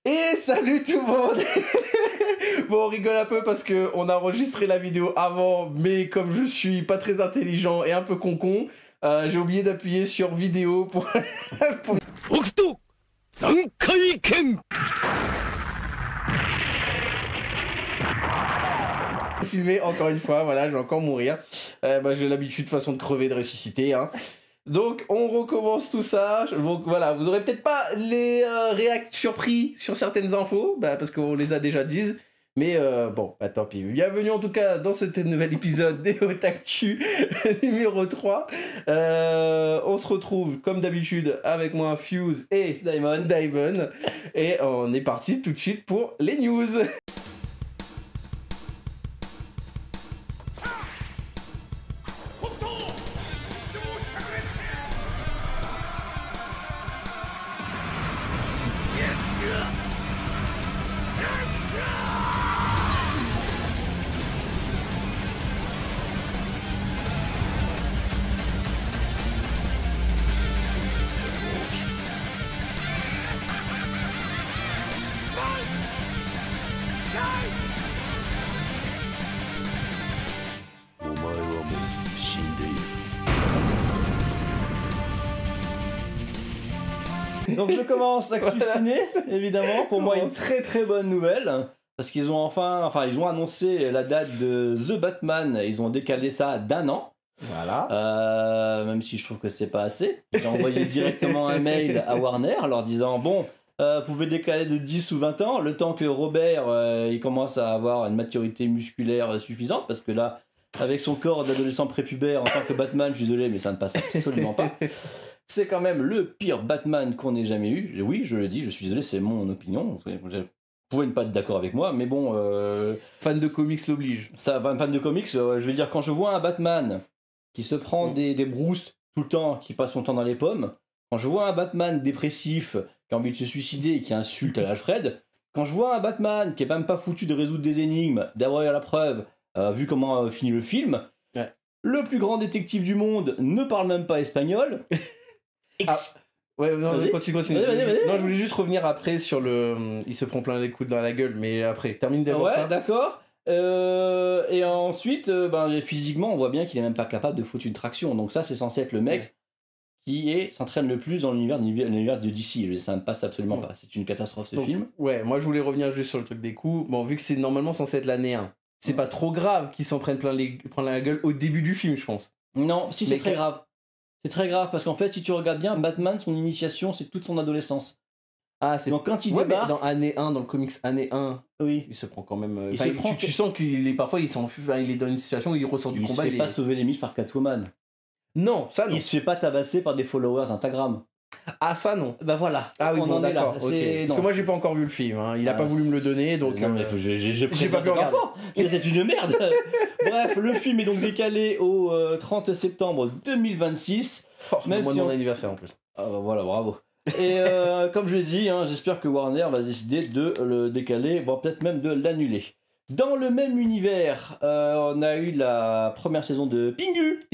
Et salut tout le monde. Bon, on rigole un peu parce que on a enregistré la vidéo avant, mais comme je suis pas très intelligent et un peu con, j'ai oublié d'appuyer sur vidéo pour... filmer encore une fois, voilà, je vais encore mourir. J'ai l'habitude de toute façon de crever, de ressusciter, hein. Donc on recommence tout ça. Donc voilà, vous aurez peut-être pas les réacts surpris sur certaines infos, parce qu'on les a déjà dites. Mais tant pis. Bienvenue en tout cas dans ce nouvel épisode des Hautes Actu numéro 3. On se retrouve comme d'habitude avec moi, Fuse et Diamond. Et on est parti tout de suite pour les news. Donc je commence Actu Ciné, évidemment, pour moi une très bonne nouvelle, parce qu'ils ont ils ont annoncé la date de The Batman, ils ont décalé ça d'1 an. Voilà. Même si je trouve que c'est pas assez. J'ai envoyé directement un mail à Warner leur disant vous pouvez décaler de 10 ou 20 ans, le temps que Robert il commence à avoir une maturité musculaire suffisante, parce que là, avec son corps d'adolescent prépubère en tant que Batman, je suis désolé, mais ça ne passe absolument pas. C'est quand même le pire Batman qu'on ait jamais eu. Oui, je le dis, je suis désolé, c'est mon opinion. Vous pouvez ne pas être d'accord avec moi, mais bon... Fan de comics l'oblige. Ça, fan de comics, je veux dire, quand je vois un Batman qui se prend des brousses tout le temps, qui passe son temps dans les pommes, quand je vois un Batman dépressif, qui a envie de se suicider et qui insulte Alfred, quand je vois un Batman qui est même pas foutu de résoudre des énigmes, d'avoir la preuve, vu comment finit le film, le plus grand détective du monde ne parle même pas espagnol... Ouais, non, continue. Vas-y. Non, je voulais juste revenir après sur le... Il se prend plein les coups dans la gueule, mais après, termine d'abord ça. Ouais, d'accord. Et ensuite, physiquement, on voit bien qu'il est même pas capable de foutre une traction. Donc ça, c'est censé être le mec qui s'entraîne le plus dans l'univers de DC. Ça me passe absolument pas. C'est une catastrophe, ce film. Ouais, moi, je voulais revenir juste sur le truc des coups. Bon, vu que c'est normalement censé être l'année 1, c'est pas trop grave qu'ils s'en prennent plein la gueule au début du film, je pense. Non, si, c'est très grave. C'est très grave parce qu'en fait, si tu regardes bien, Batman, son initiation, c'est toute son adolescence. Ah, c'est donc quand il débarque dans année 1, dans le comics année 1, oui, il se prend quand même. Tu sens qu'il est parfois il est dans une situation où il ressort du combat. Il se fait pas sauver les mises par Catwoman. Non, ça non. Il se fait pas tabasser par des followers Instagram. Ah, ça non. Bah voilà. Ah oui, on bon, en est là. Okay. Parce que moi j'ai pas encore vu le film. Hein. Il a pas voulu me le donner, donc. Non mais j'ai pas pu regarder. C'est une merde. Bref, le film est donc décalé au 30 septembre 2026. Même si mon anniversaire en plus. Voilà, bravo. Et comme je l'ai dit, j'espère que Warner va décider de le décaler, voire peut-être même de l'annuler. Dans le même univers, on a eu la première saison de Pingu.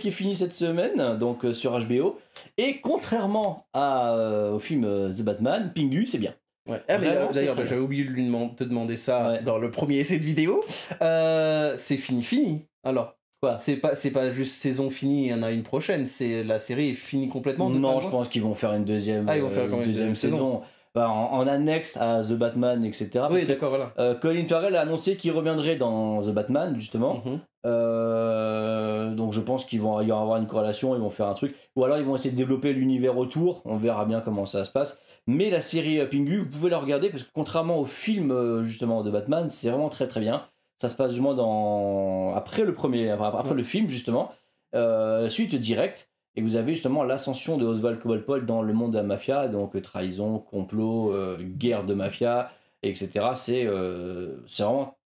Qui est finie cette semaine, donc sur HBO. Et contrairement au film The Batman, Pingu, c'est bien. Ouais. D'ailleurs, j'avais oublié de te demander ça dans le premier essai de vidéo. C'est fini. Alors. Quoi, c'est pas juste saison finie, il y en a une prochaine, c'est la série est finie complètement. Non, je pense qu'ils vont faire une deuxième, une deuxième saison. En annexe à The Batman, etc. Oui, d'accord, voilà. Colin Farrell a annoncé qu'il reviendrait dans The Batman, justement. Donc je pense qu'il va y avoir une corrélation, ils vont faire un truc. Ou alors ils vont essayer de développer l'univers autour, on verra bien comment ça se passe. Mais la série Pingu, vous pouvez la regarder, parce que contrairement au film, justement, de Batman, c'est vraiment très très bien. Ça se passe du moins après le film, justement, suite directe, et vous avez justement l'ascension de Oswald Cobblepot dans le monde de la mafia, donc trahison, complot, guerre de mafia, etc. C'est vraiment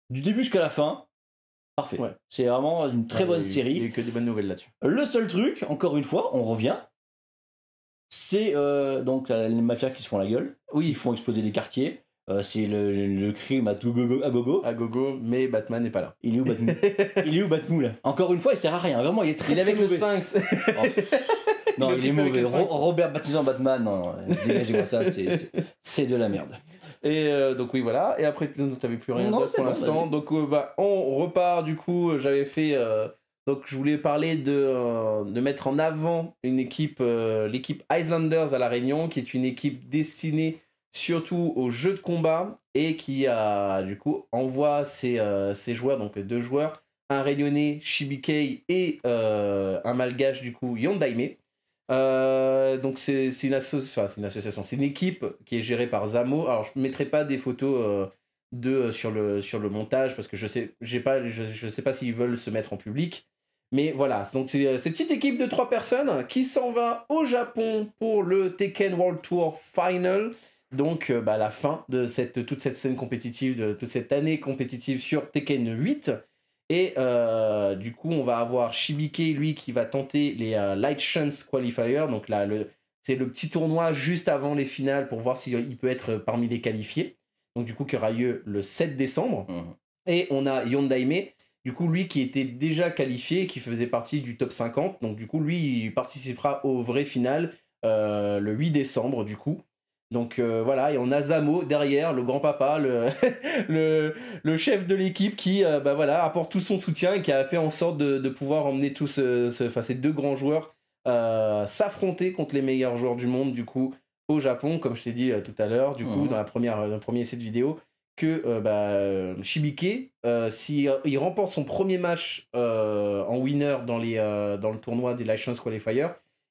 du début jusqu'à la fin, parfait. Ouais. C'est vraiment une très bonne série. Il n'y a eu que des bonnes nouvelles là-dessus. Le seul truc, encore une fois, on revient, c'est donc les mafias qui se font la gueule, qui font exploser des quartiers. C'est le crime à tout gogo, à gogo, mais Batman n'est pas là. Il est où Batman là? Encore une fois, il sert à rien. Vraiment, il est très. Il est avec le Sphinx. Non, il est occupe avec mauvais. les cinq. Robert baptisant Batman, non, dégagez-moi ça, c'est de la merde. Et donc oui voilà, et après t'avais plus rien Non, d'autre c'est pour bon, l'instant, vas-y. donc on repart du coup, j'avais fait, donc je voulais parler de mettre en avant une équipe, l'équipe Islanders à La Réunion, qui est une équipe destinée surtout aux jeux de combat, et qui a du coup envoie ses joueurs, donc deux joueurs, un Réunionnais, Shibikei, et un Malgache du coup, Yondaime. Donc c'est une association, c'est une équipe qui est gérée par Zamo. Alors je ne mettrai pas des photos sur le montage parce que je sais pas s'ils veulent se mettre en public. Mais voilà, donc c'est cette petite équipe de 3 personnes qui s'en va au Japon pour le Tekken World Tour Final. Donc la fin de toute cette scène compétitive, de toute cette année compétitive sur Tekken 8. Et du coup, on va avoir Shibike, lui, qui va tenter les Light Chance Qualifiers. Donc là, c'est le petit tournoi juste avant les finales pour voir s'il peut être parmi les qualifiés. Donc du coup, qui aura lieu le 7 décembre. Et on a Yondaime, du coup, lui qui était déjà qualifié, qui faisait partie du top 50. Donc du coup, lui, il participera au vrai final le 8 décembre, du coup. Donc voilà, et on a Zamo derrière, le grand-papa, le chef de l'équipe qui voilà, apporte tout son soutien et qui a fait en sorte de pouvoir emmener tous ces deux grands joueurs s'affronter contre les meilleurs joueurs du monde, du coup, au Japon, comme je t'ai dit tout à l'heure, du coup, dans le premier essai de vidéo, que Shibike, s'il il remporte son premier match en winner dans le tournoi des License Qualifiers,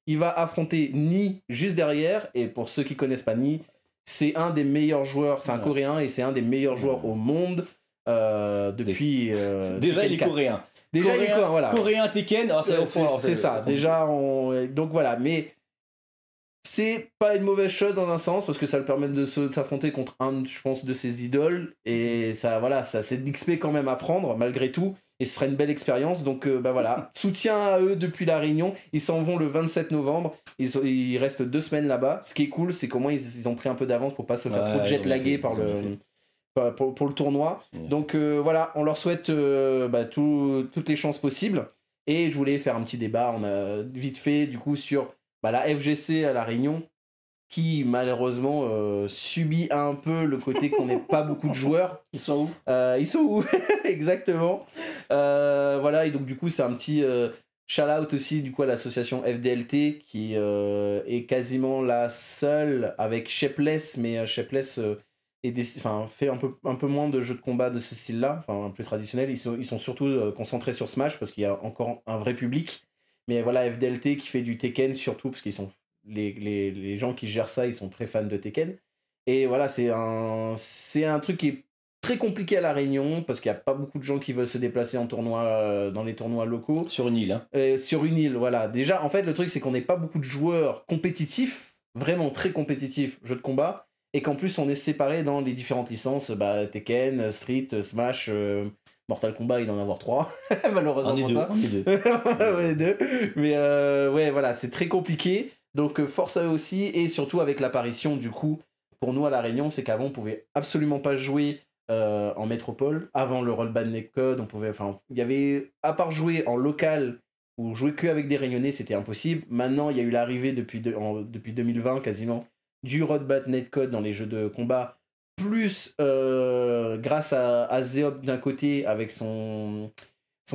il va affronter Ni juste derrière, et pour ceux qui connaissent pas Ni, c'est un des meilleurs joueurs, c'est un Coréen, et c'est un des meilleurs joueurs au monde depuis... Déjà, il est 4. coréen. Déjà, il est coréen, voilà. Coréen Tekken, alors c'est ça, déjà, donc voilà, mais c'est pas une mauvaise chose dans un sens, parce que ça le permet de s'affronter contre un, je pense, de ses idoles, et ça, voilà, ça c'est de l'XP quand même à prendre, malgré tout, et ce serait une belle expérience, donc voilà, soutien à eux depuis la Réunion, ils s'en vont le 27 novembre, ils restent 2 semaines là-bas, ce qui est cool, c'est qu'au moins ils ont pris un peu d'avance pour pas se faire trop jet-laguer pour le tournoi, donc voilà, on leur souhaite toutes les chances possibles, et je voulais faire un petit débat, on a vite fait, du coup, sur la FGC à La Réunion, qui malheureusement subit un peu le côté qu'on n'ait pas beaucoup de joueurs. Ils sont où Ils sont où exactement. Voilà, et donc du coup c'est un petit shout-out aussi du coup à l'association FDLT qui est quasiment la seule avec Shapeless, mais Shapeless fait un peu moins de jeux de combat de ce style-là, enfin plus traditionnel. Ils sont surtout concentrés sur Smash parce qu'il y a encore un vrai public. Mais voilà, FDLT qui fait du Tekken surtout parce qu'ils sont les gens qui gèrent ça, ils sont très fans de Tekken. Et voilà, c'est un truc qui est très compliqué à La Réunion parce qu'il n'y a pas beaucoup de gens qui veulent se déplacer en tournoi, dans les tournois locaux. Sur une île, hein. Sur une île, voilà. Déjà, en fait, le truc, c'est qu'on n'est pas beaucoup de joueurs compétitifs, vraiment très compétitifs, jeux de combat, et qu'en plus, on est séparés dans les différentes licences, Tekken, Street, Smash, Mortal Kombat, il doit en avoir 3, malheureusement. On est deux. Ouais, deux. Mais ouais, voilà, c'est très compliqué. Donc force à eux aussi, et surtout avec l'apparition du coup, pour nous à La Réunion, c'est qu'avant on pouvait absolument pas jouer en métropole. Avant le Roll Band Netcode, il y avait, à part jouer en local ou jouer que avec des Réunionnais, c'était impossible. Maintenant, il y a eu l'arrivée depuis 2020 quasiment du Roll Band Netcode dans les jeux de combat, plus grâce à Zeop d'un côté avec son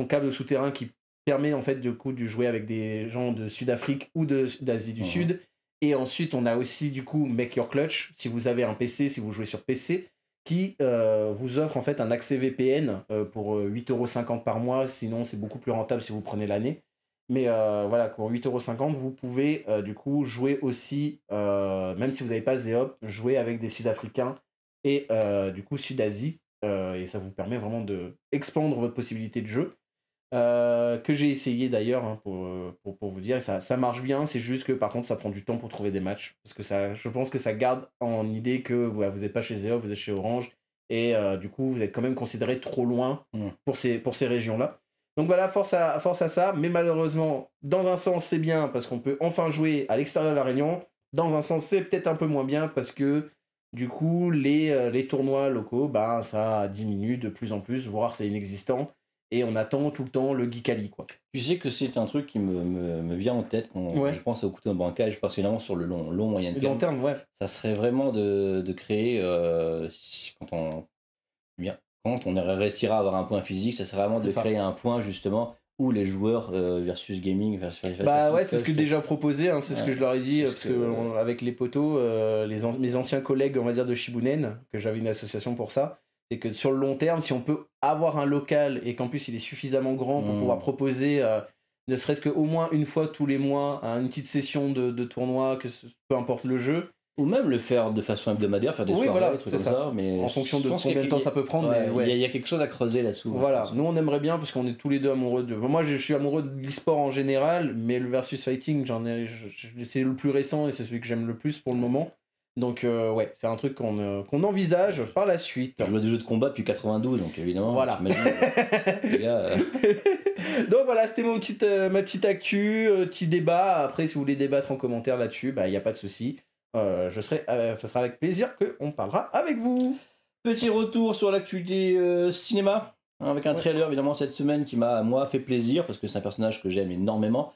câble souterrain qui permet en fait du coup de jouer avec des gens de Sud-Afrique ou d'Asie du Sud. Et ensuite, on a aussi du coup Make Your Clutch, si vous avez un PC, si vous jouez sur PC, qui vous offre en fait un accès VPN pour 8,50€ par mois. Sinon, c'est beaucoup plus rentable si vous prenez l'année. Mais voilà, pour 8,50€, vous pouvez du coup jouer aussi, même si vous n'avez pas Zeop, jouer avec des Sud-Africains et du coup Sud-Asie. Et ça vous permet vraiment de expandre votre possibilité de jeu. Que j'ai essayé d'ailleurs hein, pour vous dire, ça marche bien, c'est juste que par contre ça prend du temps pour trouver des matchs, parce que je pense que ça garde en idée que vous n'êtes pas chez Zeo, vous êtes chez Orange, et du coup vous êtes quand même considéré trop loin pour ces régions-là. Donc voilà, force à ça, mais malheureusement, dans un sens c'est bien, parce qu'on peut enfin jouer à l'extérieur de La Réunion, dans un sens c'est peut-être un peu moins bien, parce que du coup les tournois locaux, ça diminue de plus en plus, voire c'est inexistant. et on attend tout le temps le Geek Ali, quoi. Tu sais que c'est un truc qui me vient en tête quand je pense au couteau de braquage, parce que évidemment sur le long moyen terme. Long terme, ouais. Ça serait vraiment de créer, quand on réussira à avoir un point physique, ça serait vraiment de créer un point justement où les joueurs versus gaming bah ouais, c'est ce que déjà proposé, hein, c'est ce que je leur ai dit, parce que avec les potos, mes anciens collègues, on va dire, de Shibunen, que j'avais une association pour ça, c'est que sur le long terme, si on peut avoir un local et qu'en plus il est suffisamment grand pour pouvoir proposer, ne serait-ce qu'au moins une fois tous les mois, une petite session de tournoi, peu importe le jeu. Ou même le faire de façon hebdomadaire, faire des soirées, des trucs comme ça. Mais en fonction de combien de temps ça peut prendre. Il y a quelque chose à creuser là-dessous. Voilà, nous on aimerait bien, parce qu'on est tous les deux amoureux de... Moi je suis amoureux de l'e-sport en général, mais le versus fighting, c'est le plus récent et c'est celui que j'aime le plus pour le moment. Donc ouais, c'est un truc qu'on envisage par la suite. Je joue à des jeux de combat depuis 92, donc évidemment. Voilà. Les gars, donc voilà, c'était ma petite actu, petit débat. Après, si vous voulez débattre en commentaire là-dessus, bah il n'y a pas de souci. Ça sera avec plaisir qu'on parlera avec vous. Petit retour sur l'actualité cinéma, avec un trailer évidemment cette semaine qui m'a moi fait plaisir, parce que c'est un personnage que j'aime énormément,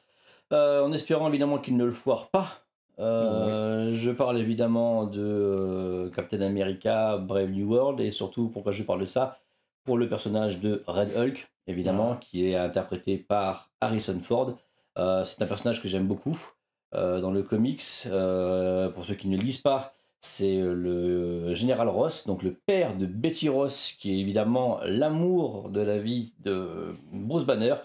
en espérant évidemment qu'il ne le foire pas. Je parle évidemment de Captain America Brave New World, et surtout pourquoi je parle de ça, pour le personnage de Red Hulk évidemment, qui est interprété par Harrison Ford. C'est un personnage que j'aime beaucoup. Dans le comics, pour ceux qui ne lisent pas, c'est le général Ross, donc le père de Betty Ross, qui est évidemment l'amour de la vie de Bruce Banner.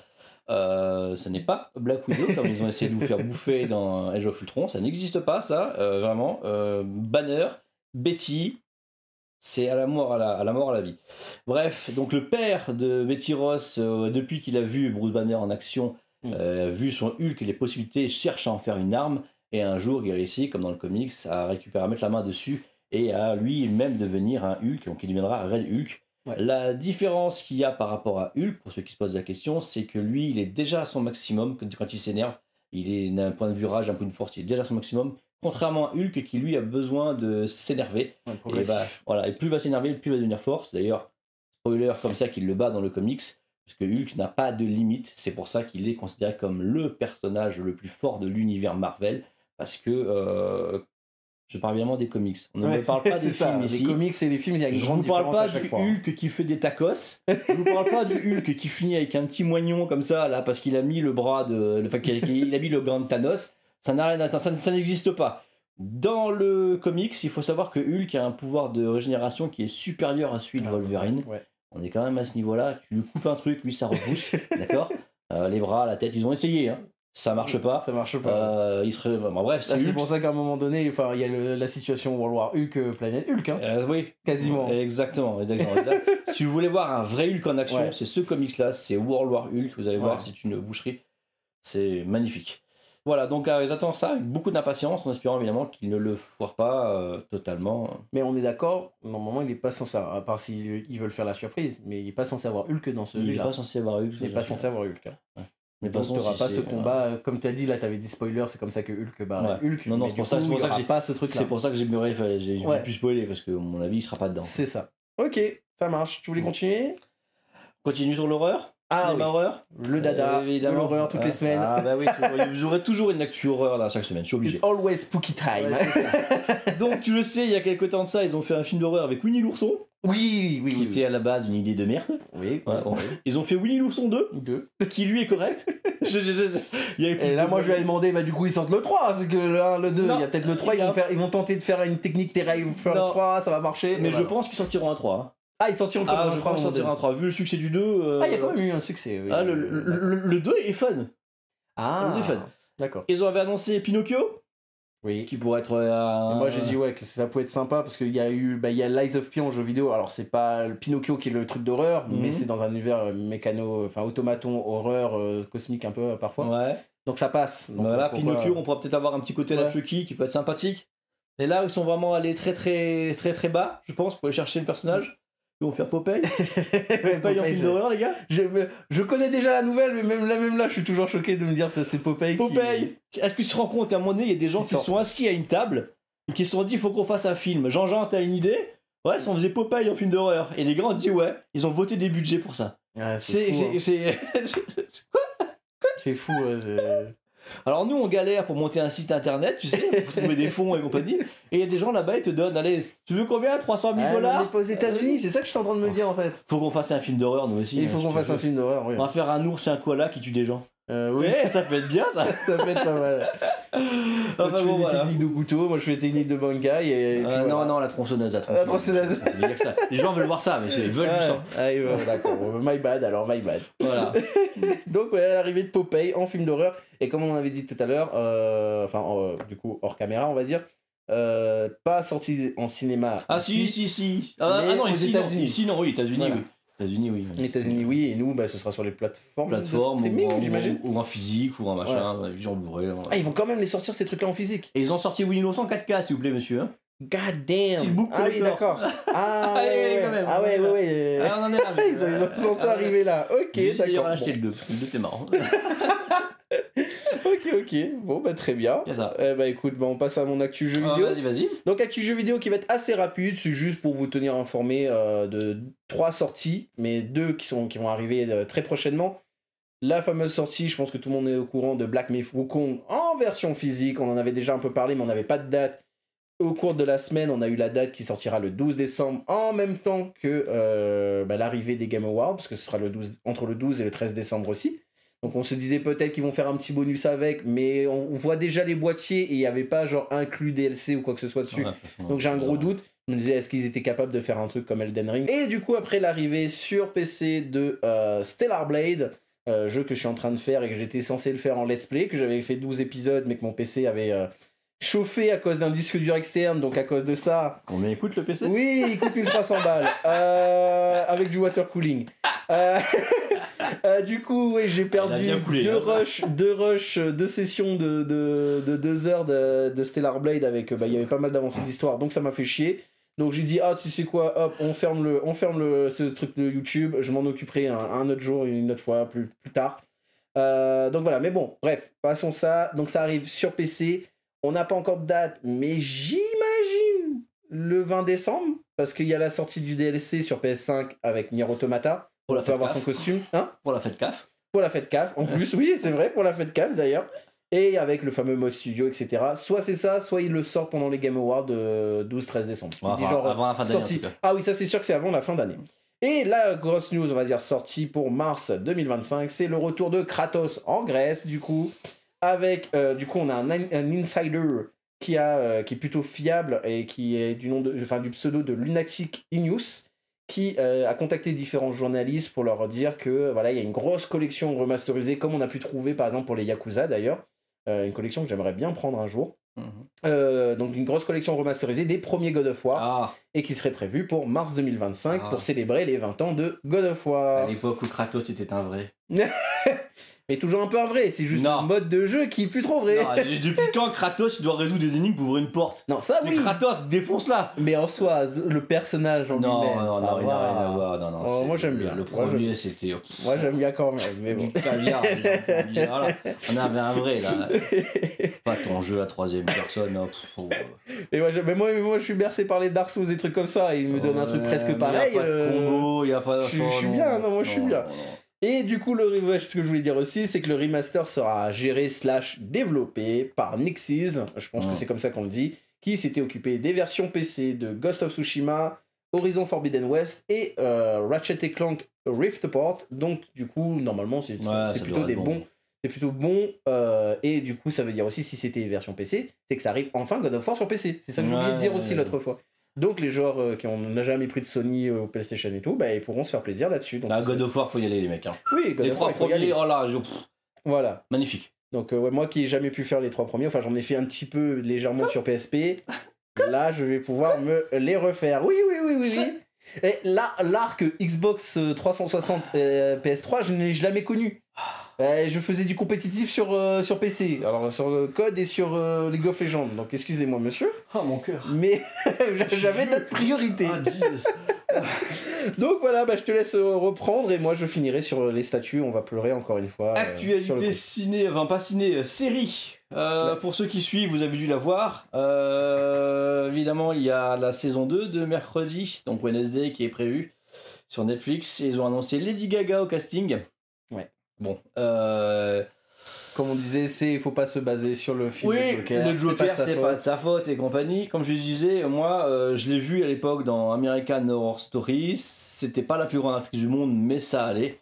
Ce n'est pas Black Widow, comme ils ont essayé de vous faire bouffer dans Age of Ultron, ça n'existe pas, ça, vraiment. Banner, Betty, c'est à la mort à la vie. Bref, donc le père de Betty Ross, depuis qu'il a vu Bruce Banner en action, vu son Hulk et les possibilités, cherche à en faire une arme, et un jour il réussit, comme dans le comics, à mettre la main dessus et à lui-même devenir un Hulk, donc il deviendra Red Hulk. Ouais. La différence qu'il y a par rapport à Hulk, pour ceux qui se posent la question, c'est que lui il est déjà à son maximum quand il s'énerve. Il est d'un point de vue rage, d'un point de vue force, il est déjà à son maximum, contrairement à Hulk qui lui a besoin de s'énerver. Et voilà, et plus il va s'énerver, plus il va devenir fort. C'est d'ailleurs spoiler comme ça qu'il le bat dans le comics, parce que Hulk n'a pas de limite. C'est pour ça qu'il est considéré comme le personnage le plus fort de l'univers Marvel, parce que je parle évidemment des comics. On ne me parle pas des films ici. Les comics et les films, il y a une grande différence à chaque fois. Je ne vous parle pas du Hulk qui fait des tacos. Je ne vous parle pas du Hulk qui finit avec un petit moignon comme ça, là, parce qu'il a mis le bras il a mis le bras de Thanos. Ça n'a rien à... ça n'existe pas. Dans le comics, il faut savoir que Hulk a un pouvoir de régénération qui est supérieur à celui de Wolverine. Ouais. On est quand même à ce niveau-là. Tu lui coupes un truc, lui ça repousse, d'accord. Les bras, la tête, ils ont essayé, hein. Ça marche pas. Ça marche pas. Bref, c'est pour ça qu'à un moment donné, il y a la situation World War Hulk, Planète Hulk. Hein. Oui, quasiment. Exactement. Si vous voulez voir un vrai Hulk en action, c'est ce comics-là, c'est World War Hulk. Vous allez voir, c'est une boucherie. C'est magnifique. Voilà, donc j'attends ça avec beaucoup d'impatience, en espérant évidemment qu'il ne le foire pas totalement. Mais on est d'accord, normalement il n'est pas censé, à part s'ils veulent faire la surprise, mais il n'est pas censé avoir Hulk dans ce jeu-là. Il n'est pas censé avoir Hulk. Il n'est pas censé avoir Hulk. Hein. Ouais. Mais de toute façon, tu n'auras pas ce combat, comme tu as dit, là tu avais des spoilers, c'est comme ça que Hulk bat Hulk. Non, c'est pour ça que j'ai pas ce truc-là. C'est pour ça que j'ai pu spoiler, parce que à mon avis il sera pas dedans. C'est ça. Ok, ça marche. Tu voulais continuer ? Continue sur l'horreur. Horreur, le dada, l'horreur toutes les semaines. Ah bah oui, j'aurai toujours une actu horreur là chaque semaine, je suis obligé. It's always spooky time. Ouais, ça. Donc tu le sais, il y a quelques temps de ça, ils ont fait un film d'horreur avec Winnie l'ourson. Oui. Qui était à la base une idée de merde. Oui. Ils ont fait Winnie l'ourson 2, qui lui est correct. Et là, moi je lui ai demandé, du coup ils sortent le 3, c'est que le 1, le 2, il y a peut-être le 3, ils vont tenter de faire une technique terrain, faire le 3, ça va marcher. Mais je pense qu'ils sortiront un 3. Ah, ils sortiront comme un 3. Un 3. Vu le succès du 2. Il y a quand même eu un succès. Oui. Le 2 est fun. Ah, d'accord. Ils avaient annoncé Pinocchio. Oui. Qui pourrait être. Moi j'ai dit que ça pouvait être sympa parce qu'il y a eu il y a Lies of P en jeu vidéo. Alors c'est pas le Pinocchio qui est le truc d'horreur, mais c'est dans un univers automaton, horreur, cosmique un peu parfois. Ouais. Donc ça passe. Donc, voilà, Pinocchio, on pourra peut-être avoir un petit côté la Chucky qui peut être sympathique. Et là, ils sont vraiment allés très très très très bas, je pense, pour aller chercher le personnage. Ils vont faire Popeye. Popeye en film d'horreur, les gars. Je connais déjà la nouvelle, mais même là, je suis toujours choqué de me dire ça, c'est Popeye. Est-ce que tu te rends compte qu'à un moment donné, il y a des gens qui sont assis à une table et qui se sont dit il faut qu'on fasse un film. Jean-Jean, t'as une idée ? Ouais, si on faisait Popeye en film d'horreur. Et les gars ont dit ouais, ils ont voté des budgets pour ça. Ouais, C'est c'est fou. Ouais, Alors nous on galère pour monter un site internet, tu sais, pour trouver des fonds et compagnie. Et il y a des gens là-bas, ils te donnent, allez, tu veux combien? 300 000 on $? n'est pas aux États-Unis, c'est ça que je suis en train de me dire en fait. Faut qu'on fasse un film d'horreur nous aussi. Il faut qu'on fasse un film d'horreur, oui. On va faire un ours et un koala qui tuent des gens. Oui, Ouais, ça peut être bien ça. ça peut être pas mal. Toi, Enfin tu bon, fais des voilà. techniques de couteau, moi je fais des techniques de bankai et puis voilà. Non, la tronçonneuse, La tronçonneuse. Je veux dire que ça. Les gens veulent voir ça, mais ils veulent du sang. D'accord, my bad alors, my bad. Voilà. Donc ouais, l'arrivée de Popeye en film d'horreur, et comme on avait dit tout à l'heure, du coup hors caméra on va dire, pas sorti en cinéma. Ah ici, si. mais Ah non, aux ici, États-Unis. non. Ici non, oui, États-Unis, Voilà. oui. États-Unis, oui. Les États-Unis oui, et nous ce sera sur les plateformes de Plateforme, streaming j'imagine. ou en physique, ou en machin, vision Blu-ray. Ah, ils vont quand même les sortir ces trucs-là en physique. Et ils ont sorti Windows 104K, s'il vous plaît, monsieur. Hein. God damn. Steelbook Ah oui, collector. d'accord. Ah Allez, ouais, quand même, ah ouais, on est ouais. Ah, on en est là. Ils sont censés arriver là. Ok, J'ai d'ailleurs d'accord. acheté le 2. Le 2, t'es marrant. Ok. Bon, bah très bien. C'est ça. Bah écoute, on passe à mon actu jeu Ah, vidéo. vas-y. Donc actu jeu vidéo qui va être assez rapide, c'est juste pour vous tenir informé de 3 sorties, mais 2 qui vont arriver très prochainement. La fameuse sortie, je pense que tout le monde est au courant, de Black Myth Wukong en version physique. On en avait déjà un peu parlé, mais on n'avait pas de date. Au cours de la semaine, on a eu la date qui sortira le 12 décembre, en même temps que l'arrivée des Game Awards, parce que ce sera entre le 12 et le 13 décembre aussi. Donc on se disait peut-être qu'ils vont faire un petit bonus avec, mais on voit déjà les boîtiers et il n'y avait pas genre inclus DLC ou quoi que ce soit dessus. Ouais, Donc j'ai un gros doute. Je me disais, est-ce qu'ils étaient capables de faire un truc comme Elden Ring? Et du coup, après l'arrivée sur PC de Stellar Blade, jeu que je suis en train de faire et que j'étais censé le faire en let's play, que j'avais fait 12 épisodes, mais que mon PC avait chauffé à cause d'un disque dur externe, donc à cause de ça... Combien écoute le PC? Oui, il coûte 1300 balles, avec du water cooling. Du coup, oui, j'ai perdu deux sessions de 2 heures de Stellar Blade avec, il y avait pas mal d'avancées d'histoire, donc ça m'a fait chier. Donc j'ai dit, tu sais quoi, hop, on ferme ce truc de YouTube, je m'en occuperai un autre jour, une autre fois, plus tard. Donc voilà, mais bon, bref, passons ça. Donc ça arrive sur PC, on n'a pas encore de date, mais j'imagine le 20 décembre, parce qu'il y a la sortie du DLC sur PS5 avec Nier Automata. Pour la On peut fête avoir son CAF. costume, hein? Pour la fête CAF. Pour la fête CAF, en plus, oui, c'est vrai, pour la fête CAF d'ailleurs. Et avec le fameux mode studio, etc. Soit c'est ça, soit il le sort pendant les Game Awards de 12-13 décembre. Avant la fin d'année, en tout cas. Ah oui, ça c'est sûr que c'est avant la fin d'année. Et la grosse news, on va dire, sortie pour mars 2025, c'est le retour de Kratos en Grèce, du coup. Avec, du coup, on a un insider qui est plutôt fiable et qui est du pseudo de Lunatic Inius, qui a contacté différents journalistes pour leur dire que voilà, il y a une grosse collection remasterisée, comme on a pu trouver par exemple pour les Yakuza d'ailleurs, une collection que j'aimerais bien prendre un jour. Donc une grosse collection remasterisée des premiers God of War, et qui serait prévue pour mars 2025 pour célébrer les 20 ans de God of War. À l'époque où Kratos était un vrai. Mais toujours un peu un vrai, c'est juste un mode de jeu qui est plus trop vrai. Non, depuis quand Kratos il doit résoudre des énigmes pour ouvrir une porte? Non, ça oui. Kratos, défonce-la. Mais en soi, le personnage en lui-même. Non, il n'a rien à voir. Non, moi j'aime bien. Le premier c'était. Moi j'aime bien quand même, mais bon. Du caviar. Voilà. On avait un vrai là. Pas ton jeu à 3ème personne. Non, mais moi je suis bercé par les Dark Souls, des trucs comme ça, et il me donne un truc presque pareil. Il n'y a pas de combo, il n'y a pas de. Je suis bien, non, moi je suis bien. Et du coup, ce que je voulais dire aussi, c'est que le remaster sera géré / développé par Nixxes, je pense que c'est comme ça qu'on le dit, qui s'était occupé des versions PC de Ghost of Tsushima, Horizon Forbidden West et Ratchet & Clank Rift Apart. Donc du coup, normalement, c'est plutôt des bons. C'est plutôt bon, et du coup, ça veut dire aussi, si c'était version PC, c'est que ça arrive enfin God of War sur PC. C'est ça que j'ai oublié de dire aussi l'autre fois. Donc les joueurs qui n'ont jamais pris de Sony au PlayStation et tout, ils pourront se faire plaisir là-dessus. Donc, God of War, faut y aller les mecs. Hein. Oui, God les of War, 3 premiers, oh là, voilà. Magnifique. Donc moi qui n'ai jamais pu faire les 3 premiers, enfin j'en ai fait un petit peu légèrement sur PSP, là je vais pouvoir me les refaire. Oui. Et là, l'arc Xbox 360 PS3, je ne l'ai jamais connu. Je faisais du compétitif sur PC, alors sur Code et sur League of Legends, donc excusez-moi monsieur. Oh mon cœur. Mais j'avais d'autres priorités. Donc voilà, je te laisse reprendre et moi je finirai sur les statuts, on va pleurer encore une fois. Actualité ciné, enfin pas ciné, série. Pour ceux qui suivent, vous avez dû la voir. Évidemment, il y a la saison 2 de mercredi, donc Wednesday, qui est prévue sur Netflix. Et ils ont annoncé Lady Gaga au casting. Ouais. Bon. Comme on disait, il faut pas se baser sur le film Oui, Joker. le Joker, c'est pas de sa faute et compagnie. Comme je disais, moi, je l'ai vu à l'époque dans American Horror Story. C'était pas la plus grande actrice du monde, mais ça allait.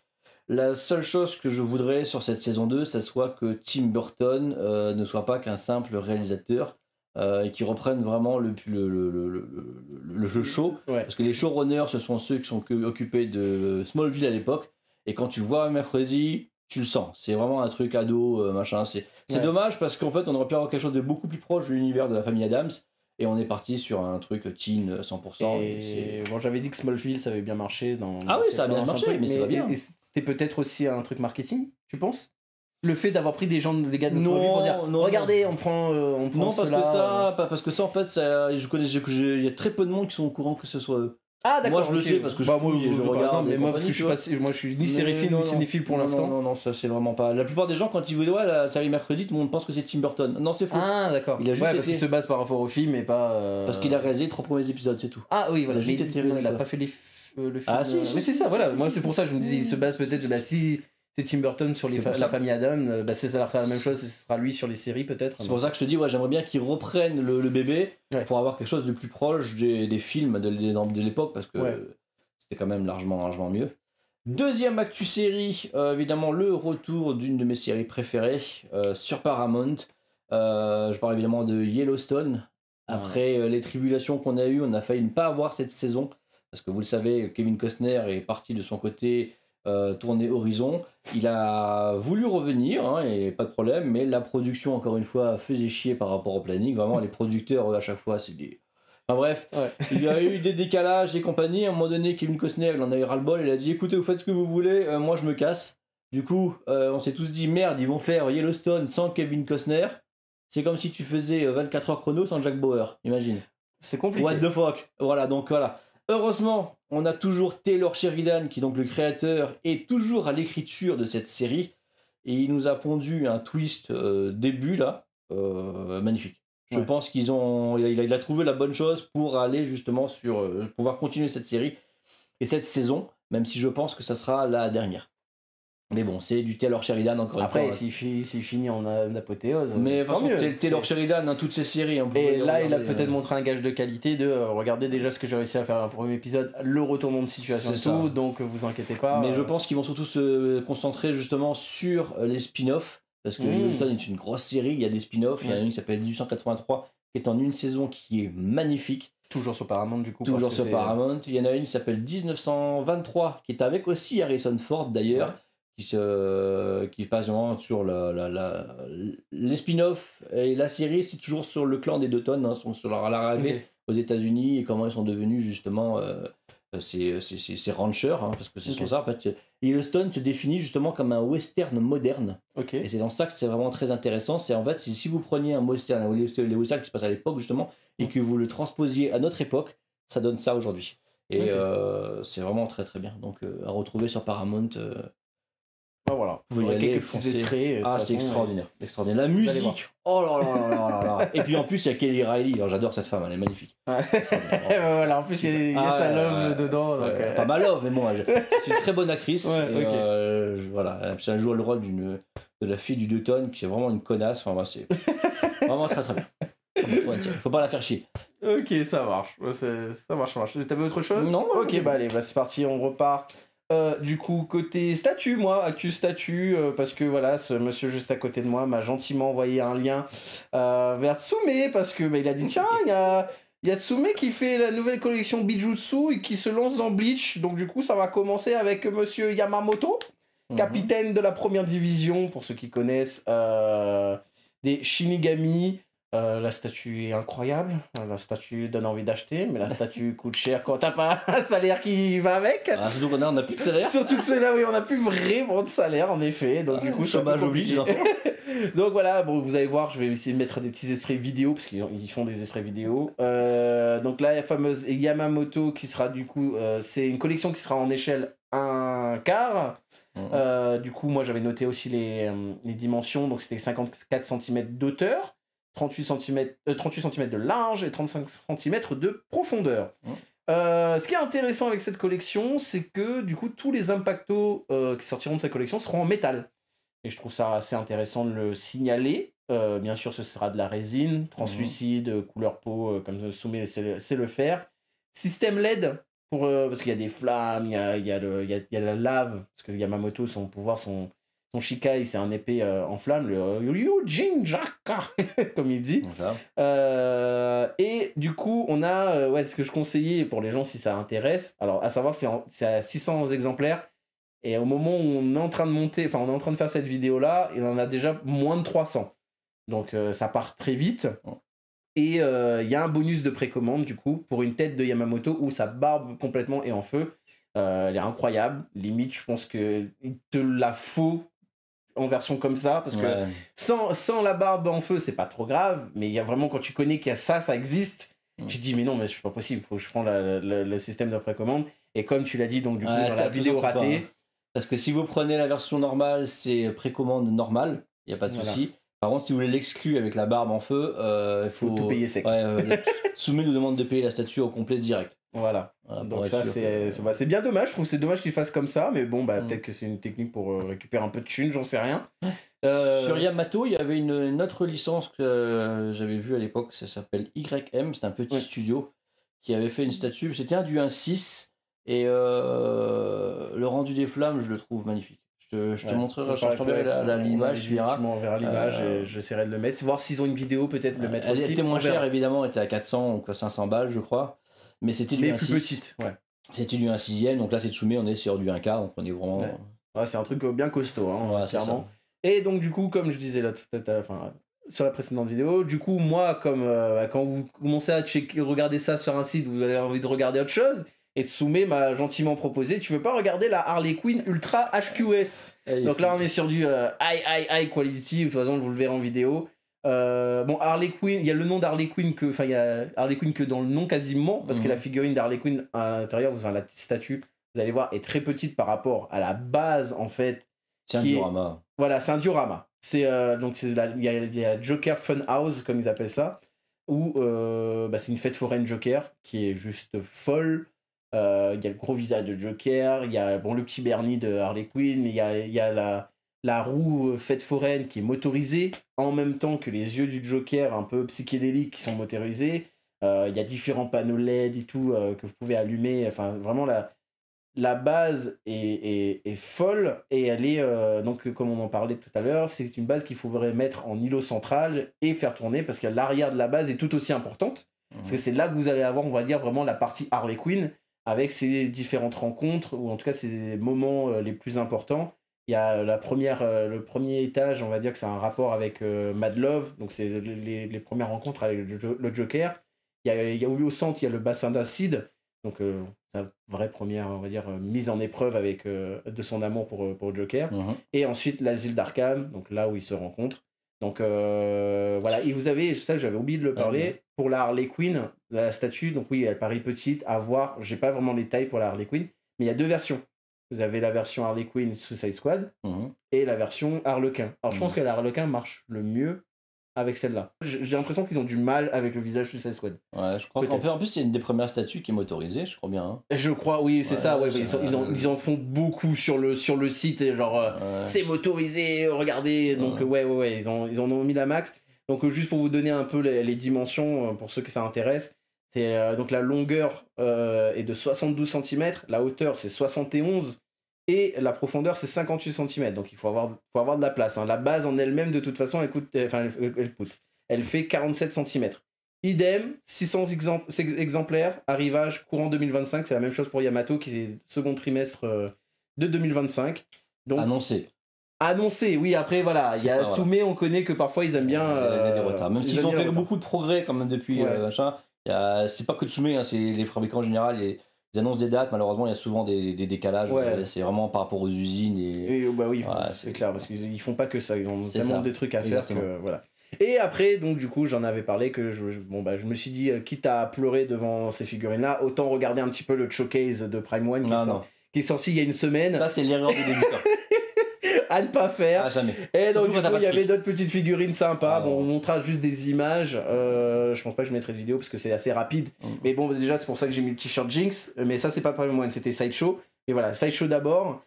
La seule chose que je voudrais sur cette saison 2, ça soit que Tim Burton ne soit pas qu'un simple réalisateur et qu'il reprenne vraiment le jeu show. Ouais. Parce que les showrunners, ce sont ceux qui sont occupés de Smallville à l'époque. Et quand tu vois mercredi, tu le sens. C'est vraiment un truc ado, machin. C'est dommage parce qu'en fait, on aurait pu avoir quelque chose de beaucoup plus proche de l'univers de la famille Adams. Et on est parti sur un truc teen 100%. Et bon, j'avais dit que Smallville, ça avait bien marché. Ah oui, ça a bien marché, mais ça va bien. Et c'était peut-être aussi un truc marketing, tu penses? Le fait d'avoir pris des gars de Smallville pour dire regardez, on prend non, cela, parce que ça en fait, il y a très peu de monde qui sont au courant que ce soit eux. Ah d'accord. Moi je le sais parce que je regarde. Mais moi parce que je suis ni cinéphile ni cinéphile pour l'instant. Non, ça c'est vraiment pas. La plupart des gens quand ils voient la série mercredi, tout le monde pense que c'est Tim Burton. Non, c'est faux. Ah d'accord. Il a juste parce qu'il se base par rapport au film et pas. Parce qu'il a réalisé les 3 premiers épisodes, c'est tout. Ah oui, voilà. Il a pas fait le film. Ah si. Mais c'est ça, voilà. Moi c'est pour ça que je me disais, il se base peut-être. Si c'est Tim Burton sur la famille Adam, ça leur fera la même chose, ce sera lui sur les séries peut-être. C'est pour ça que je te dis, j'aimerais bien qu'ils reprennent le bébé pour avoir quelque chose de plus proche des films de l'époque parce que c'était quand même largement mieux. Deuxième actu série, évidemment le retour d'une de mes séries préférées sur Paramount. Je parle évidemment de Yellowstone. Après les tribulations qu'on a eues, on a failli ne pas avoir cette saison parce que vous le savez, Kevin Costner est parti de son côté. Tourner Horizon, il a voulu revenir et pas de problème, mais la production encore une fois faisait chier par rapport au planning. Vraiment les producteurs à chaque fois c'est des... Enfin bref, il y a eu des décalages et compagnie. À un moment donné Kevin Costner il en a eu ras-le-bol, il a dit écoutez vous faites ce que vous voulez, moi je me casse. Du coup on s'est tous dit merde ils vont faire Yellowstone sans Kevin Costner. C'est comme si tu faisais 24 heures chrono sans Jack Bauer, imagine. C'est compliqué. What the fuck. Voilà donc voilà. Heureusement, on a toujours Taylor Sheridan, qui est donc le créateur, et toujours à l'écriture de cette série. Et il nous a pondu un twist début, là, magnifique. Je pense qu'il a trouvé la bonne chose pour aller justement sur... pouvoir continuer cette série et cette saison, même si je pense que ça sera la dernière. Mais bon, c'est du Taylor Sheridan encore une fois. Après, s'il finit en apothéose. Mais de toute façon, Taylor Sheridan dans toutes ses séries. Et là, il a peut-être montré un gage de qualité de regardez déjà ce que j'ai réussi à faire dans le premier épisode, le retournement de situation et tout, donc vous inquiétez pas. Mais je pense qu'ils vont surtout se concentrer justement sur les spin-offs, parce que Yellowstone est une grosse série, il y a des spin-offs, il y en a une qui s'appelle 1883, qui est en une saison qui est magnifique. Toujours sur Paramount du coup. Toujours sur Paramount. Il y en a une qui s'appelle 1923, qui est avec aussi Harrison Ford d'ailleurs. Qui passe vraiment sur les spin-offs et la série c'est toujours sur le clan des Dutton, sont sur leur arrivée aux États-Unis et comment ils sont devenus justement ces ranchers, parce que c'est ça en fait. Yellowstone se définit justement comme un western moderne et c'est dans ça que c'est vraiment très intéressant. C'est en fait si vous preniez un western, les westerns qui se passent à l'époque justement et que vous le transposiez à notre époque, ça donne ça aujourd'hui et c'est vraiment très très bien, donc à retrouver sur Paramount. Voilà, vous y quelques petits extraits. C'est extraordinaire. La musique, oh là là là là. Et puis en plus, il y a Kelly Riley, alors j'adore cette femme, elle est magnifique. Voilà, en plus, il y a sa love dedans. Donc, pas ma love, mais moi, c'est une très bonne actrice. Voilà, elle joue le rôle de la fille du Dutton, qui est vraiment une connasse. Enfin, c'est vraiment très très bien. Faut pas la faire chier. Ok, ça marche. Ça marche. T'avais autre chose? Non. Ok, allez, c'est parti, on repart. Du coup, côté statut, actu statut, parce que voilà, ce monsieur juste à côté de moi m'a gentiment envoyé un lien vers Tsume, parce que il a dit tiens, il y a Tsume qui fait la nouvelle collection Bijutsu et qui se lance dans Bleach, donc du coup ça va commencer avec monsieur Yamamoto, capitaine de la première division, pour ceux qui connaissent, des Shinigami. La statue est incroyable, la statue donne envie d'acheter, mais la statue coûte cher quand t'as pas un salaire qui va avec. Surtout qu'on on a plus de salaire. Surtout que c'est là où on a plus vraiment de salaire en effet, donc du coup chômage oblige. Donc voilà, vous allez voir, je vais essayer de mettre des petits extraits vidéo parce qu'ils font des extraits vidéo. Donc là, la fameuse Yamamoto qui sera du coup, c'est une collection qui sera en échelle un quart. Du coup, moi, j'avais noté aussi les dimensions. Donc, c'était 54 cm d'auteur, 38 cm de large et 35 cm de profondeur. Ce qui est intéressant avec cette collection, c'est que du coup, tous les impactos qui sortiront de cette collection seront en métal. Et je trouve ça assez intéressant de le signaler. Bien sûr, ce sera de la résine, translucide, couleur peau, comme Soumet sait le faire. Système LED, parce qu'il y a des flammes, il y a la lave, parce que Yamamoto, son pouvoir, son Shikai, c'est un épée en flamme, le Yujinjaka, comme il dit. Et du coup, on a ce que je conseillais pour les gens si ça intéresse. Alors, à savoir, c'est à 600 exemplaires. Et au moment où on est en train de monter, enfin, on est en train de faire cette vidéo-là, il en a déjà moins de 300. Donc, ça part très vite. Et il y a un bonus de précommande, du coup, pour une tête de Yamamoto où sa barbe complètement est en feu. Elle est incroyable. Limite, je pense qu'il te la faut en version comme ça, parce que sans la barbe en feu, c'est pas trop grave, mais il y a vraiment, quand tu connais qu'il y a ça existe, tu te dis, mais non, mais c'est pas possible, faut que je prends le système de précommande. Et comme tu l'as dit, donc du coup, dans la vidéo ratée... Parce que si vous prenez la version normale, c'est précommande normale, il n'y a pas de souci. Par contre, si vous voulez l'exclure avec la barbe en feu, il faut tout payer sec. Soumet nous demande de payer la statue au complet direct. Voilà. Donc ça, c'est bien dommage. Je trouve que c'est dommage qu'ils fassent comme ça, mais bon, peut-être que c'est une technique pour récupérer un peu de thunes, j'en sais rien. Sur Yamato, il y avait une autre licence que j'avais vue à l'époque, ça s'appelle YM, c'est un petit studio qui avait fait une statue. C'était un du 1.6 et le rendu des flammes, je le trouve magnifique. Je te montrerai, je t'enverrai l'image, tu verras. Tu m'enverras l'image et j'essaierai de le mettre. Voir s'ils ont une vidéo, peut-être le mettre aussi. Elle était moins chère, évidemment, elle était à 400 ou 500 balles, je crois. Mais c'était du 1.6. plus petite, C'était du 1/6, donc là c'est Tsume, on est sur du 1/4, donc on est vraiment... c'est un truc bien costaud, clairement. Et donc du coup, comme je disais là, sur la précédente vidéo, du coup, moi, comme quand vous commencez à regarder ça sur un site, vous avez envie de regarder autre chose, et Tsume m'a gentiment proposé, tu veux pas regarder la Harley Quinn Ultra HQS? Donc là, on est sur du high quality, de toute façon, vous le verrez en vidéo. Harley Quinn, il y a le nom d'Harley Quinn il y a Harley Quinn que dans le nom quasiment, parce que la figurine d'Harley Quinn à l'intérieur, vous avez la petite statue, vous allez voir, est très petite par rapport à la base en fait. C'est un diorama. Voilà, c'est un diorama. C'est il y a Joker Funhouse comme ils appellent ça, où c'est une fête foraine Joker qui est juste folle. Il y a le gros visage de Joker, il y a le petit Bernie de Harley Quinn, mais il y a la roue fête foraine qui est motorisée en même temps que les yeux du Joker un peu psychédéliques qui sont motorisés. Il y a différents panneaux LED et tout que vous pouvez allumer. Enfin, vraiment, la base est folle et elle est, donc comme on en parlait tout à l'heure, c'est une base qu'il faudrait mettre en îlot central et faire tourner parce que l'arrière de la base est tout aussi importante. Parce que c'est là que vous allez avoir, on va dire, vraiment la partie Harley Quinn avec ses différentes rencontres ou en tout cas ses moments les plus importants. Il y a le premier étage, on va dire que c'est un rapport avec Mad Love, donc c'est les premières rencontres avec le Joker. Il y a au centre, il y a le bassin d'acide, donc sa vraie première, on va dire, mise en épreuve avec de son amour pour Joker. Et ensuite l'asile d'Arkham, donc là où ils se rencontrent. Donc voilà, et vous avez, ça j'avais oublié de le parler, pour la Harley Quinn, la statue, donc oui, elle paraît petite, à voir, j'ai pas vraiment les tailles pour la Harley Quinn, mais il y a deux versions. Vous avez la version Harley Quinn Suicide Squad et la version Harlequin. Alors je pense que la Harlequin marche le mieux avec celle-là. J'ai l'impression qu'ils ont du mal avec le visage Suicide Squad. Ouais, je crois qu'en plus c'est une des premières statues qui est motorisée, je crois bien. Hein. Je crois, oui, c'est ça. Ouais, ils en font beaucoup sur le site, et genre c'est motorisé, regardez. Donc ouais, ils en ont mis la max. Donc juste pour vous donner un peu les dimensions, pour ceux que ça intéresse, c'est donc la longueur est de 72 cm, la hauteur c'est 71 et la profondeur c'est 58 cm. Donc il faut avoir de la place. Hein. La base en elle-même de toute façon elle fait 47 cm. Idem, 600 exemplaires, arrivage courant 2025, c'est la même chose pour Yamato qui est second trimestre de 2025. Donc, Annoncé, oui, après voilà, il y a Soume, on connaît que parfois ils aiment bien... il y a des retards, même s'ils ont fait beaucoup de progrès quand même depuis machin. C'est pas que Tsume, hein, c'est les fabricants en général, ils annoncent des dates, malheureusement il y a souvent des décalages, c'est vraiment par rapport aux usines. C'est clair, parce qu'ils font pas que ça, ils ont tellement de trucs à faire que voilà. Et après, donc du coup, j'en avais parlé que je me suis dit, quitte à pleurer devant ces figurines-là, autant regarder un petit peu le showcase de Prime One qui est sorti il y a une semaine. Ça, c'est l'erreur des débutants. À ne pas faire. Ah, jamais. Et donc, Surtout du quand t'as coup, pas il de y avait fric. d'autres petites figurines sympas. Ah, Bon, on ouais. montrera juste des images. Je pense pas que je mettrai de vidéo parce que c'est assez rapide. Mais bon, déjà, c'est pour ça que j'ai mis le t-shirt Jinx. Mais ça, c'est pas Prime One, c'était Sideshow. Et voilà, Sideshow d'abord,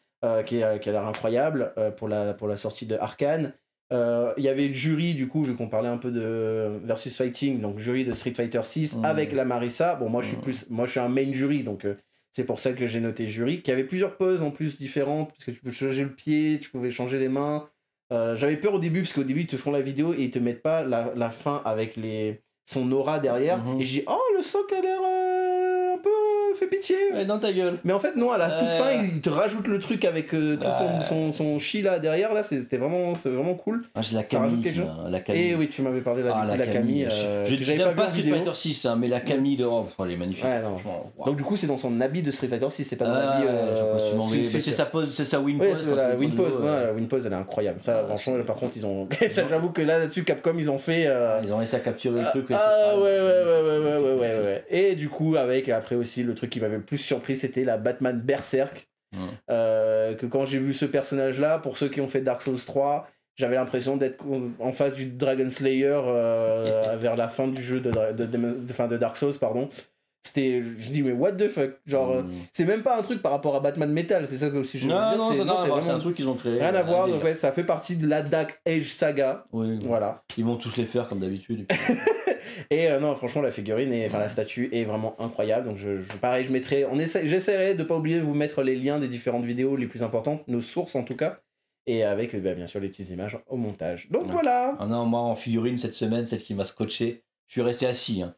qui a l'air incroyable pour la sortie de Arcane. Il y avait le jury, du coup, vu qu'on parlait un peu de versus fighting, donc jury de Street Fighter 6 avec la Marissa. Bon, moi, je suis un main jury, donc c'est pour ça que j'ai noté jury. Qui avait plusieurs poses en plus différentes, parce que tu peux changer le pied, tu pouvais changer les mains. J'avais peur au début, parce qu'au début, ils te font la vidéo et ils te mettent pas la fin avec son aura derrière. Et j'ai dit, oh, le soc a l'air un peu fait pitié. Ouais, dans ta gueule. Mais en fait, non, à la toute fin, il te rajoute le truc avec tout son chi là derrière. Là, c'est vraiment cool. Ah, j'ai la Ça rajoute Camille. quelque chose. La Camille. Et oui, tu m'avais parlé là, Ah, du coup, la Camille. Je que j'avais n'aime pas vu en Street vidéo. Fighter 6, hein, mais la Camille de. Oh, elle est magnifique. Ouais, non. Franchement, wow. Donc, du coup, c'est dans son habit de Street Fighter 6, c'est pas dans l'habit. son costume anglais. C'est sa pose, c'est sa win Ouais, pose. c'est quand la il est win autour de pose. l'eau, La win pose, elle est incroyable. Ça, franchement, par contre, ils ont. Ça, j'avoue que là-dessus, Capcom, ils ont fait. Ils ont réussi à capturer le truc. Ouais. Et du coup, avec après aussi, le truc qui m'avait le plus surpris, c'était la Batman Berserk. Que quand j'ai vu ce personnage-là, pour ceux qui ont fait Dark Souls 3, j'avais l'impression d'être en face du Dragon Slayer vers la fin du jeu de Dark Souls, pardon. Je dis mais what the fuck, genre c'est même pas un truc par rapport à Batman Metal, c'est ça que aussi je veux dire. Non, c'est c'est un truc qu'ils ont créé. rien à voir, donc ouais, ça fait partie de la Dark Age saga. Oui, voilà. Ils vont tous les faire comme d'habitude. Et non, franchement, la figurine, la statue est vraiment incroyable. Donc, pareil, j'essaierai de pas oublier de vous mettre les liens des différentes vidéos les plus importantes, nos sources en tout cas, et avec bien sûr les petites images au montage. Donc voilà. Ah non, moi en figurine cette semaine, celle qui m'a scotché, je suis resté assis. Hein.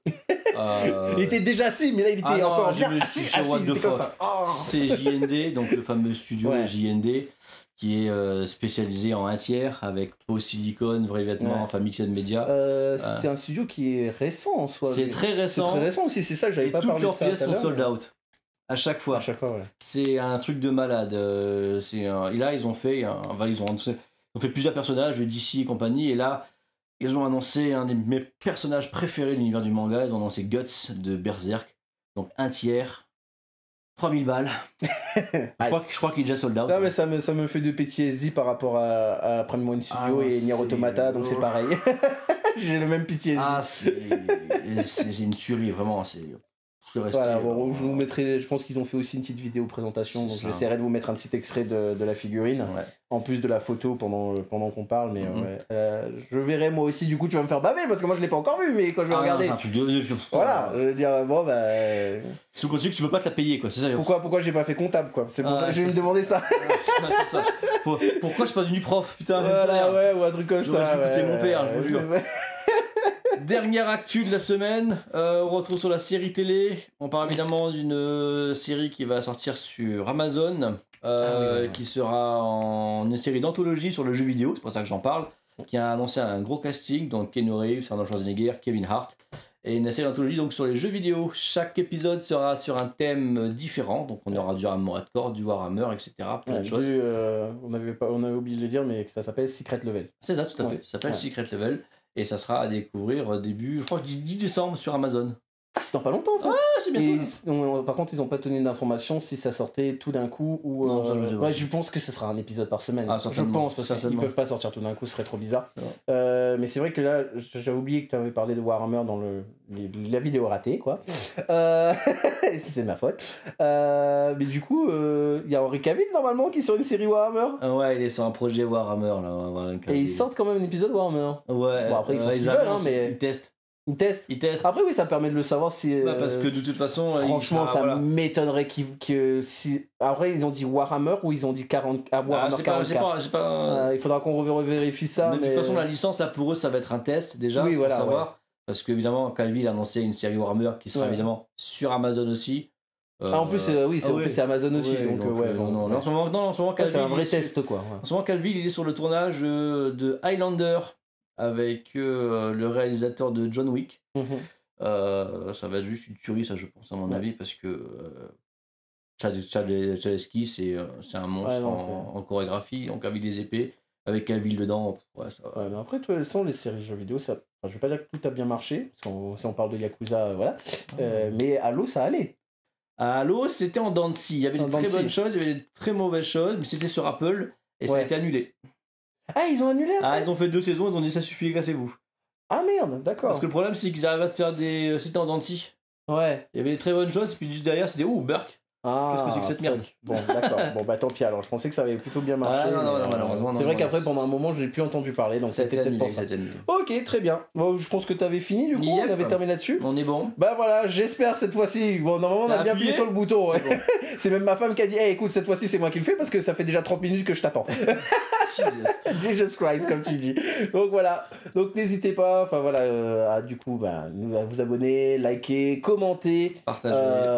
Il était déjà assis, mais là il était encore bien assis. Il était comme ça. C'est JND, donc le fameux studio JND, qui est spécialisé en 1/3 avec peau silicone, vrais vêtements, enfin mixed media. C'est un studio qui est récent en soi. C'est très récent. C'est très récent aussi, c'est ça que j'avais pas parlé de ça. Toutes leurs pièces sont sold out. À chaque fois. Ouais. C'est un truc de malade. Et là, ils ont fait plusieurs personnages, DC et compagnie, et là, ils ont annoncé un de mes personnages préférés de l'univers du manga. Ils ont annoncé Guts de Berserk. Donc 1/3, 3000 balles. je crois qu'il est déjà sold out. Non, mais ça me fait de PTSD par rapport à Prime One Studio et Nier Automata, donc c'est pareil. J'ai le même PTSD. C'est une tuerie, vraiment. Je suis resté. Voilà, bon, je vous mettrai. Je pense qu'ils ont fait aussi une petite vidéo présentation, donc j'essaierai de vous mettre un petit extrait de la figurine, en plus de la photo pendant qu'on parle. Mais je verrai moi aussi. Du coup, tu vas me faire baver parce que moi je l'ai pas encore vu, mais quand je vais regarder. Voilà, je veux dire bon bah. Sous condition que tu peux pas te la payer quoi. C'est ça. Pourquoi j'ai pas fait comptable quoi. C'est pour ça que je vais me demander ça. C'est ça. Pourquoi je suis pas devenu prof putain. Voilà, ou un truc comme ça. J'aurais dû écouter mon père, je vous jure. Dernière actu de la semaine, on retrouve sur la série télé. On parle évidemment d'une série qui va sortir sur Amazon, qui sera une série d'anthologie sur le jeu vidéo, c'est pour ça que j'en parle, qui a annoncé un gros casting, donc Keanu Reeves, Arnold Schwarzenegger, Kevin Hart, et une série d'anthologie donc sur les jeux vidéo. Chaque épisode sera sur un thème différent, donc on aura du Armored Core, du Warhammer, etc. Plein de choses. On avait oublié de le dire, mais que ça s'appelle Secret Level. C'est ça, tout à fait. Ça s'appelle Secret Level. Et ça sera à découvrir début, je crois, 10 décembre sur Amazon. Ah, c'est dans pas longtemps, en fait. Ah, c'est bientôt. Par contre, ils n'ont pas donné d'informations si ça sortait tout d'un coup ou. Non, ça, je pense que ce sera un épisode par semaine. Je pense, parce qu'ils peuvent pas sortir tout d'un coup, ce serait trop bizarre. Mais c'est vrai que là, j'avais oublié que tu avais parlé de Warhammer dans la vidéo ratée, quoi. C'est ma faute. Mais du coup, il y a Henry Cavill normalement qui est sur une série Warhammer. Ouais, il est sur un projet Warhammer là. Et ils sortent quand même un épisode Warhammer. Ouais. Bon, après, ils font ce qu'ils veulent, hein, mais. Ils testent. Après, oui, ça permet de le savoir si. Parce que de toute façon. Franchement, ça m'étonnerait que si. Après, ils ont dit Warhammer ou ils ont dit 40. Warhammer 44. Il faudra qu'on revérifie ça. Mais de toute façon, la licence, là, pour eux, ça va être un test déjà. Oui, voilà. Pour savoir. Parce qu'évidemment, Cavill a annoncé une série Warhammer qui sera évidemment sur Amazon aussi. En plus, c'est Amazon aussi. Donc, en ce moment, Cavill. C'est un vrai test, quoi. En ce moment, Cavill, il est sur le tournage de Highlander avec le réalisateur de John Wick. Ça va être juste une tuerie, ça, je pense, à mon avis, parce que Chaleski, c'est un monstre en chorégraphie, on Cavill les épées, avec Cavill dedans. Mais après, toi, les séries jeux vidéo, ça. Enfin, je vais pas dire que tout a bien marché, si on parle de Yakuza, voilà. Mais Halo, ça allait. Halo, c'était en dents de scie. Il y avait des très bonnes choses, il y avait des très mauvaises choses, mais c'était sur Apple et ça a été annulé. Ah, ils ont annulé après. Ah, ils ont fait 2 saisons, ils ont dit ça suffit, cassez-vous. Ah merde, d'accord. Parce que le problème, c'est qu'ils arrivent à faire des. C'était en dents de scie. Ouais. Il y avait des très bonnes choses, puis juste derrière, c'était ouh, Burk. Ah, qu'est-ce que c'est que cette merde? Bon, d'accord. Bon, bah tant pis alors. Je pensais que ça avait plutôt bien marché. Non, malheureusement. C'est vrai qu'après, pendant un moment, je n'ai plus entendu parler, donc c'était peut-être pour ça. Ok, très bien. Bon, je pense que tu avais fini du coup. On avait terminé là-dessus. On est bon. Bah voilà, j'espère cette fois-ci. Bon, normalement, on a bien appuyé sur le bouton. Ouais. Bon. C'est même ma femme qui a dit hey, écoute, cette fois-ci, c'est moi qui le fais parce que ça fait déjà 30 minutes que je t'attends. Jesus Christ, comme tu dis. Donc voilà. Donc n'hésitez pas, enfin voilà, à du coup, à vous abonner, liker, commenter,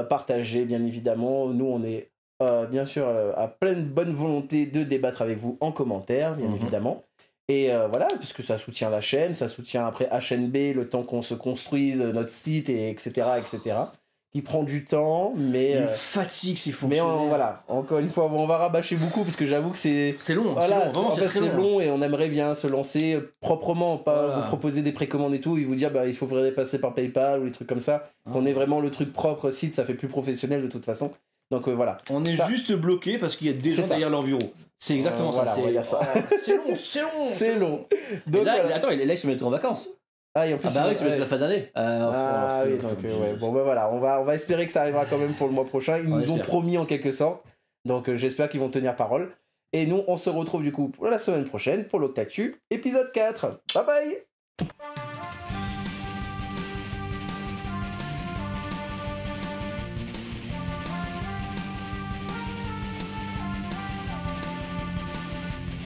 partager, bien évidemment. Nous, on est bien sûr à pleine bonne volonté de débattre avec vous en commentaire, bien évidemment. Et voilà, puisque ça soutient la chaîne, ça soutient après HNB, le temps qu'on se construise notre site, et etc., etc., qui prend du temps, mais... Il fatigue ces fonctionnaires. Mais voilà, encore une fois, on va rabâcher beaucoup, parce que j'avoue que c'est... C'est long, voilà, c'est long, vraiment, c'est long, et on aimerait bien se lancer proprement, pas vous proposer des précommandes et tout, et vous dire, il faudrait passer par PayPal, ou des trucs comme ça, qu'on ait vraiment le truc propre site, ça fait plus professionnel de toute façon. Donc voilà. On est juste bloqué parce qu'il y a des gens derrière leur bureau. C'est exactement ça. On va dire ça. C'est long. Donc, là, attends, là, ils se mettent en vacances. Ah, et en plus, oui, c'est la fin d'année. Oui, donc bon, voilà, on va espérer que ça arrivera quand même pour le mois prochain. Ils nous ont promis en quelque sorte. Donc j'espère qu'ils vont tenir parole. Et nous, on se retrouve du coup pour la semaine prochaine pour l'Octactu, épisode 4. Bye bye!